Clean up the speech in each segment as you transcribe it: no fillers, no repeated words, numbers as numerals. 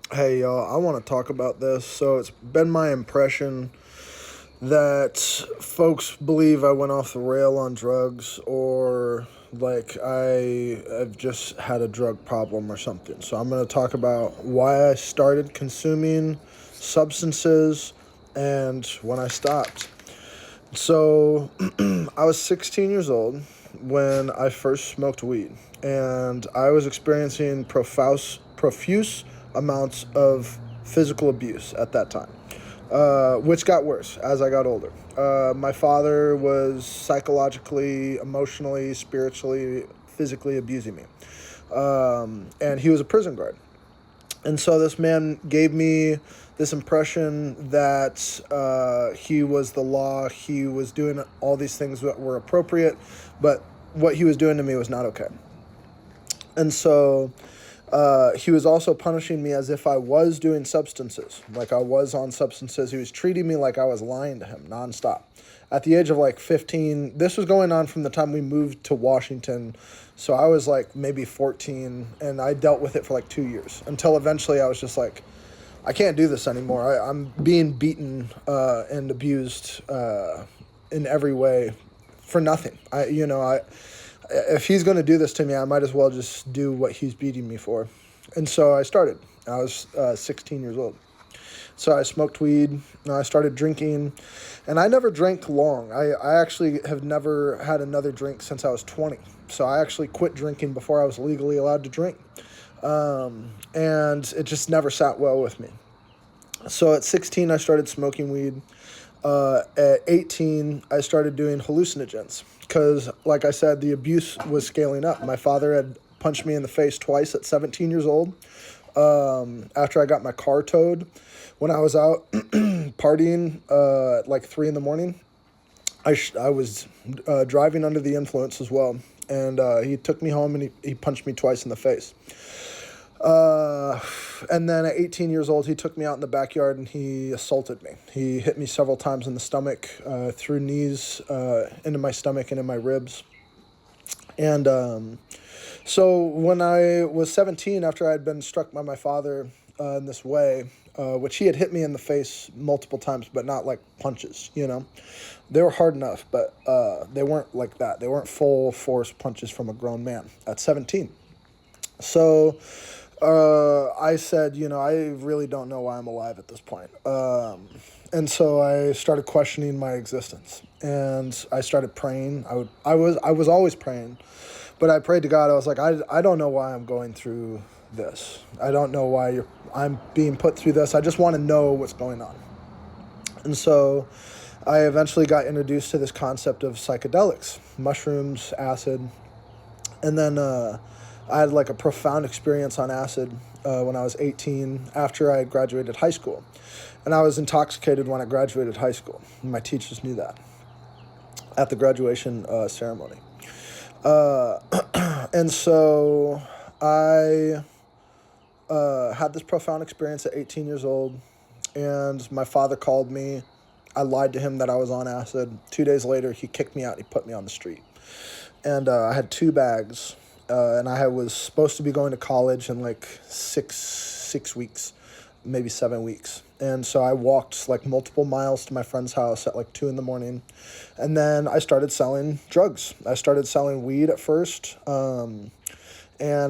Hey y'all, I want to talk about this. So it's been my impression that folks believe I went off the rail on drugs or like I have just had a drug problem or something. So I'm going to talk about why I started consuming substances and when I stopped. So I was 16 years old when I first smoked weed, and I was experiencing profuse amounts of physical abuse at that time, which got worse as I got older. My father was psychologically, emotionally, spiritually, physically abusing me, and he was a prison guard. And so this man gave me this impression that he was the law. He was doing all these things that were appropriate, but what he was doing to me was not okay. And so he was also punishing me as if I was doing substances, like I was on substances. He was treating me like I was lying to him nonstop. At the age of like 15, this was going on from the time we moved to Washington. So I was like maybe 14, and I dealt with it for like 2 years until eventually I was just like, I can't do this anymore. I'm being beaten and abused in every way for nothing. If he's going to do this to me, I might as well just do what he's beating me for. And so I started. I was 16 years old. So I smoked weed, and I started drinking, and I never drank long. I actually have never had another drink since I was 20. So I actually quit drinking before I was legally allowed to drink. And it just never sat well with me. So at 16, I started smoking weed. At 18, I started doing hallucinogens because, like I said, the abuse was scaling up. My father had punched me in the face twice at 17 years old after I got my car towed. When I was out partying at like 3 in the morning, I was driving under the influence as well. And he took me home and he punched me twice in the face. Uh, and then at 18 years old, he took me out in the backyard and he assaulted me. He hit me several times in the stomach, threw knees into my stomach and in my ribs. And so when I was 17, after I had been struck by my father in this way, which he had hit me in the face multiple times, but not like punches, They were hard enough, but they weren't like that. They weren't full force punches from a grown man at 17. So I said, I really don't know why I'm alive at this point. And so I started questioning my existence, and I started praying. I was always praying, but I prayed to God. I was like, I don't know why I'm going through this. I don't know why I'm being put through this. I just want to know what's going on. And so I eventually got introduced to this concept of psychedelics, mushrooms, acid, and then I had like a profound experience on acid when I was 18 after I had graduated high school. And I was intoxicated when I graduated high school. My teachers knew that at the graduation ceremony. Uh, and so I had this profound experience at 18 years old. And my father called me. I lied to him that I was on acid. 2 days later, he kicked me out. He put me on the street. And I had two bags, and I was supposed to be going to college in like six weeks, maybe 7 weeks. And so I walked like multiple miles to my friend's house at like 2 in the morning, and then I started selling drugs. I started selling weed at first, and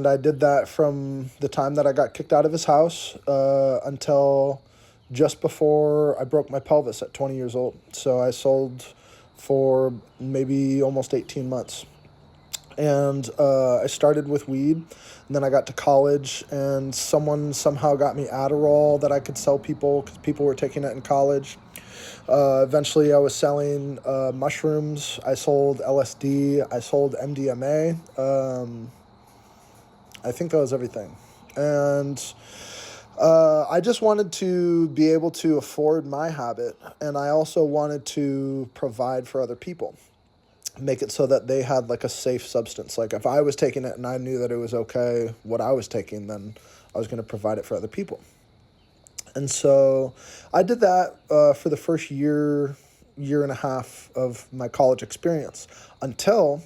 I did that from the time that I got kicked out of his house until just before I broke my pelvis at 20 years old. So I sold for maybe almost 18 months. And I started with weed, and then I got to college, and someone somehow got me Adderall that I could sell people because people were taking it in college. Eventually, I was selling mushrooms. I sold LSD. I sold MDMA. I think that was everything. And I just wanted to be able to afford my habit, and I also wanted to provide for other people, make it so that they had like a safe substance. Like if I was taking it and I knew that it was okay, what I was taking, then I was going to provide it for other people. And so I did that for the first year and a half of my college experience until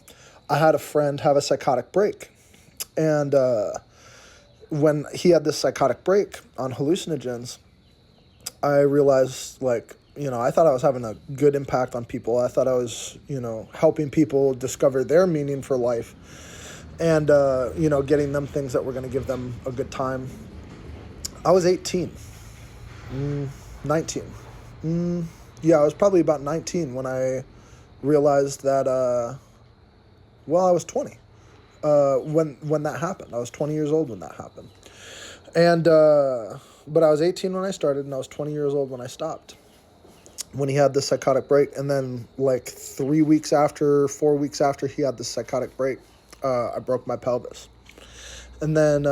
I had a friend have a psychotic break. And when he had this psychotic break on hallucinogens, I realized, like, I thought I was having a good impact on people. I thought I was, helping people discover their meaning for life and, getting them things that were going to give them a good time. I was 18, 19. Yeah, I was probably about 19 when I realized that, I was 20 when that happened. I was 20 years old when that happened. And, but I was 18 when I started, and I was 20 years old when I stopped, when he had this psychotic break. And then, like, 4 weeks after he had this psychotic break, I broke my pelvis. And then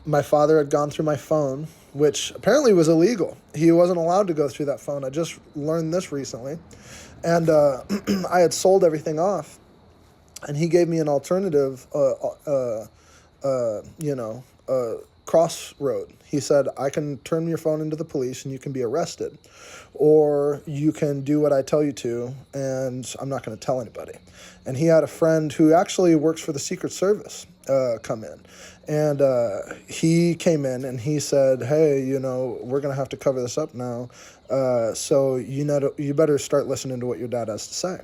my father had gone through my phone, which apparently was illegal. He wasn't allowed to go through that phone. I just learned this recently. And I had sold everything off. And he gave me an alternative, crossroad. He said, I can turn your phone into the police and you can be arrested, or you can do what I tell you to, and I'm not going to tell anybody. And he had a friend who actually works for the Secret Service come in. And he came in and he said, hey, we're going to have to cover this up now. So you better start listening to what your dad has to say.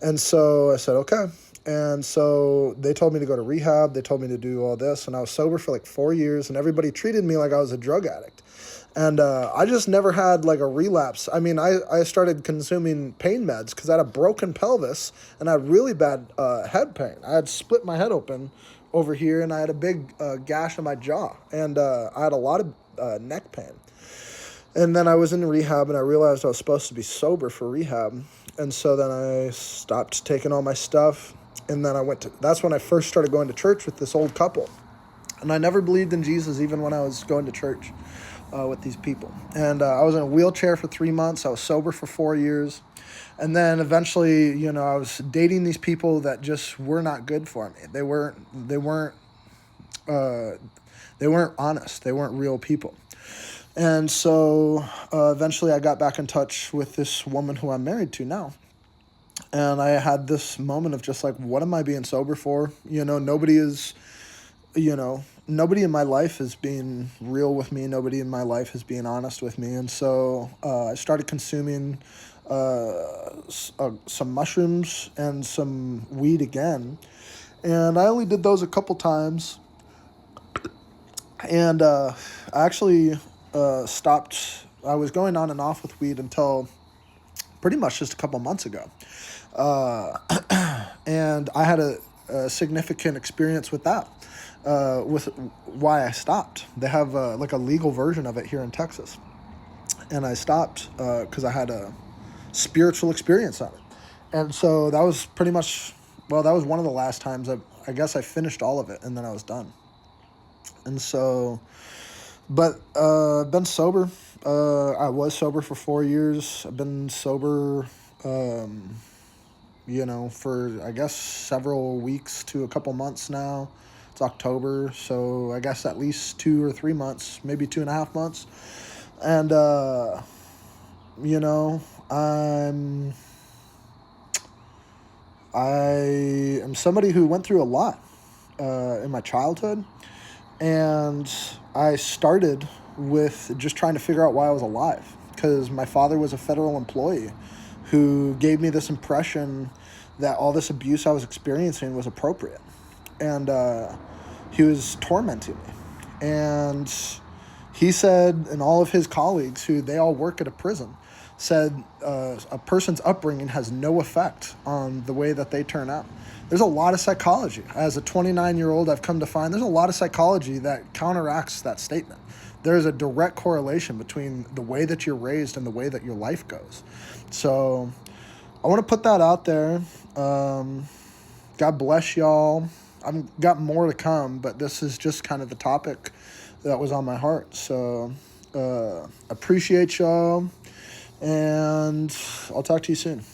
And so I said, okay. And so they told me to go to rehab. They told me to do all this. And I was sober for like 4 years, and everybody treated me like I was a drug addict. And I just never had like a relapse. I mean, I started consuming pain meds because I had a broken pelvis and I had really bad head pain. I had split my head open over here, and I had a big gash in my jaw. And I had a lot of neck pain. And then I was in rehab, and I realized I was supposed to be sober for rehab. And so then I stopped taking all my stuff. And then that's when I first started going to church with this old couple. And I never believed in Jesus even when I was going to church with these people. And I was in a wheelchair for 3 months. I was sober for 4 years. And then eventually, I was dating these people that just were not good for me. They weren't honest. They weren't real people. And so eventually I got back in touch with this woman who I'm married to now. And I had this moment of just like, what am I being sober for? Nobody in my life is being real with me. Nobody in my life is being honest with me. And so I started consuming some mushrooms and some weed again. And I only did those a couple times. And I actually stopped. I was going on and off with weed until pretty much just a couple months ago. And I had a significant experience with that, with why I stopped. They have like a legal version of it here in Texas. And I stopped because I had a spiritual experience on it. And so that was pretty much, that was one of the last times I guess I finished all of it, and then I was done. And so, but I've been sober. I was sober for 4 years. I've been sober, for, I guess, several weeks to a couple months now. It's October, so I guess at least 2 or 3 months, maybe 2.5 months. And, I am somebody who went through a lot in my childhood. And I started with just trying to figure out why I was alive, because my father was a federal employee who gave me this impression that all this abuse I was experiencing was appropriate. And he was tormenting me. And he said, and all of his colleagues, who they all work at a prison, said a person's upbringing has no effect on the way that they turn out. There's a lot of psychology. As a 29-year-old, I've come to find there's a lot of psychology that counteracts that statement. There's a direct correlation between the way that you're raised and the way that your life goes. So I want to put that out there. God bless y'all. I've got more to come, but this is just kind of the topic that was on my heart. So appreciate y'all, and I'll talk to you soon.